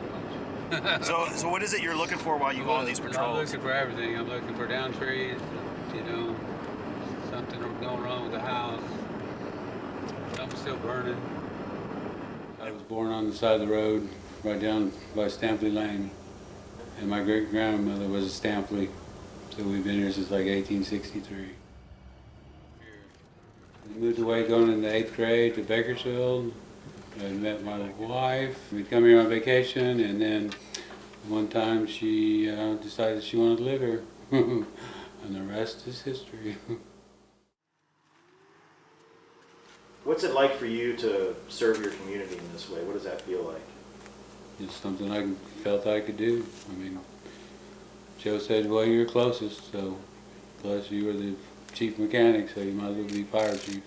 talk much. So what is it you're looking for while you go on these patrols? I'm looking for everything. I'm looking for down trees, something going wrong with the house, something still burning. I was born on the side of the road, right down by Stampley Lane, and my great-grandmother was a Stampley, so we've been here since like 1863. We moved away going into 8th grade to Bakersfield. I met my wife. We'd come here on vacation, and then one time she decided she wanted to live here, and the rest is history. What's it like for you to serve your community in this way? What does that feel like? It's something I felt I could do. I mean, Joe said, well, you're closest, so plus you were the chief mechanic, so you might as well be fire chief.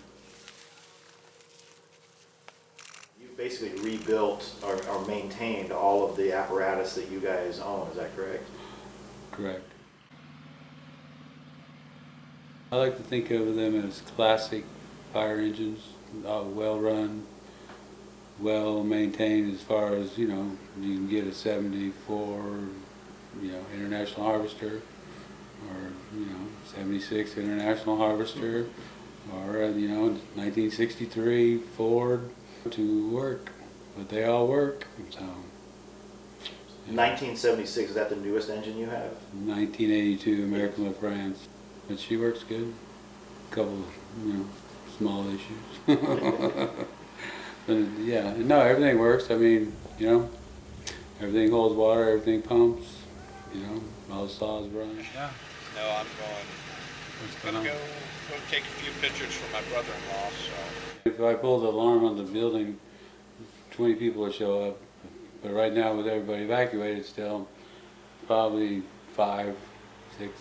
You basically rebuilt or maintained all of the apparatus that you guys own, is that correct? Correct. I like to think of them as classic fire engines, well run, well maintained as far as, you can get a 74, International Harvester, or, 76 International Harvester, or, 1963 Ford to work, but they all work, so. 1976, is that the newest engine you have? 1982 American LaFrance, but she works good. A couple, small issues. But yeah, no, everything works. I mean, everything holds water, everything pumps, all the saws run. Yeah. No, I'm going to go take a few pictures for my brother-in-law. So. If I pull the alarm on the building, 20 people will show up. But right now, with everybody evacuated still, probably 5, 6.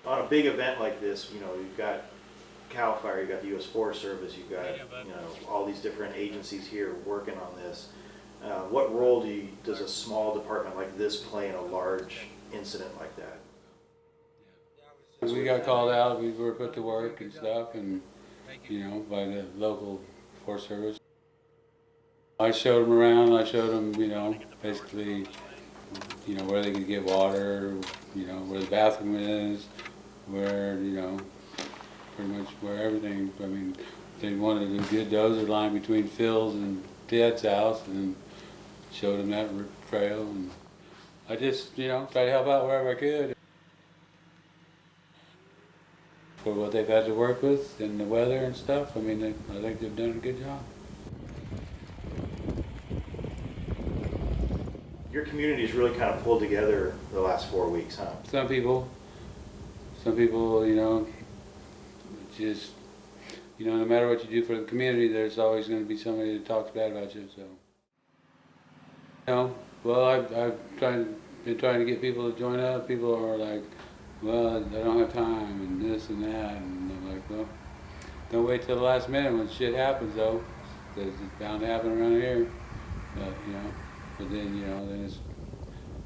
On a big event like this, you've got CAL FIRE, you've got the U.S. Forest Service, you've got all these different agencies here working on this. What role does a small department like this play in a large incident like that? We got called out, we were put to work and stuff, and by the local Forest Service. I showed them around. I showed them, basically, where they could get water, where the bathroom is, where, pretty much where everything. I mean, they wanted a good dozer line between Phil's and Ted's house, and showed them that trail. And I just, tried to help out wherever I could. For what they've had to work with and the weather and stuff, I mean, I think they've done a good job. Your community's really kind of pulled together the last 4 weeks, huh? Some people, just, no matter what you do for the community, there's always going to be somebody that talks bad about you, so. Well, I've been trying to get people to join up. People are like, well, I don't have time, and this and that, and I'm like, well, don't wait till the last minute when shit happens, though, because it's bound to happen around here, but then, then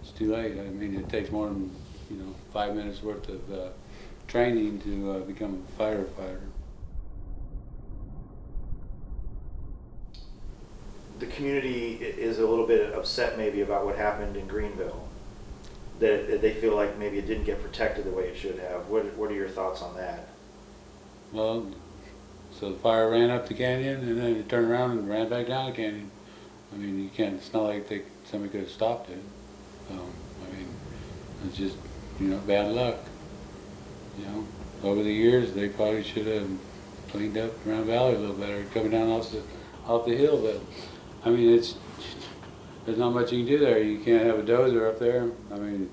it's too late. I mean, it takes more than, 5 minutes worth of training to become a firefighter. The community is a little bit upset maybe about what happened in Greenville. That they feel like maybe it didn't get protected the way it should have. What are your thoughts on that? Well, so the fire ran up the canyon and then it turned around and ran back down the canyon. I mean, you can't, it's not like somebody could have stopped it. So, I mean, it's just, bad luck. Over the years, they probably should have cleaned up Grand Valley a little better, coming down off the hill, but, I mean, there's not much you can do there. You can't have a dozer up there. I mean,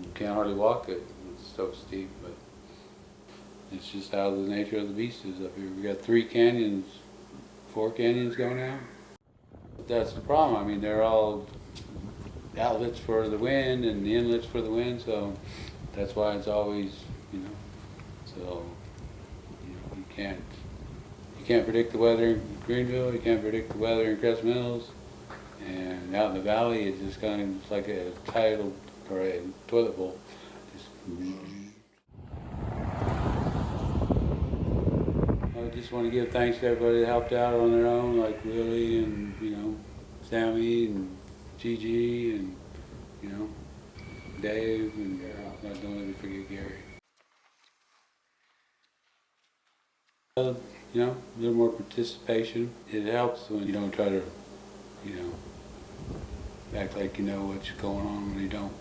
you can't hardly walk it. It's so steep, but it's just how the nature of the beast is up here. We got 4 canyons going out. That's the problem. I mean, they're all outlets for the wind and the inlets for the wind, so that's why it's always, so you can't predict the weather in Greenville. You can't predict the weather in Crescent Mills. And out in the valley, it's just kind of like a tidal or a toilet bowl. I just want to give thanks to everybody that helped out on their own, like Willie and Sammy and Gigi and, you know, Dave and don't let me forget Gary. You know, a little more participation. It helps when you don't try to, you know, act like you know what's going on when you don't.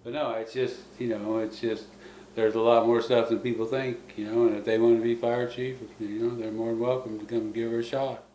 But no, it's just, you know, it's just, there's a lot more stuff than people think, you know, and if they want to be fire chief, you know, they're more than welcome to come give her a shot.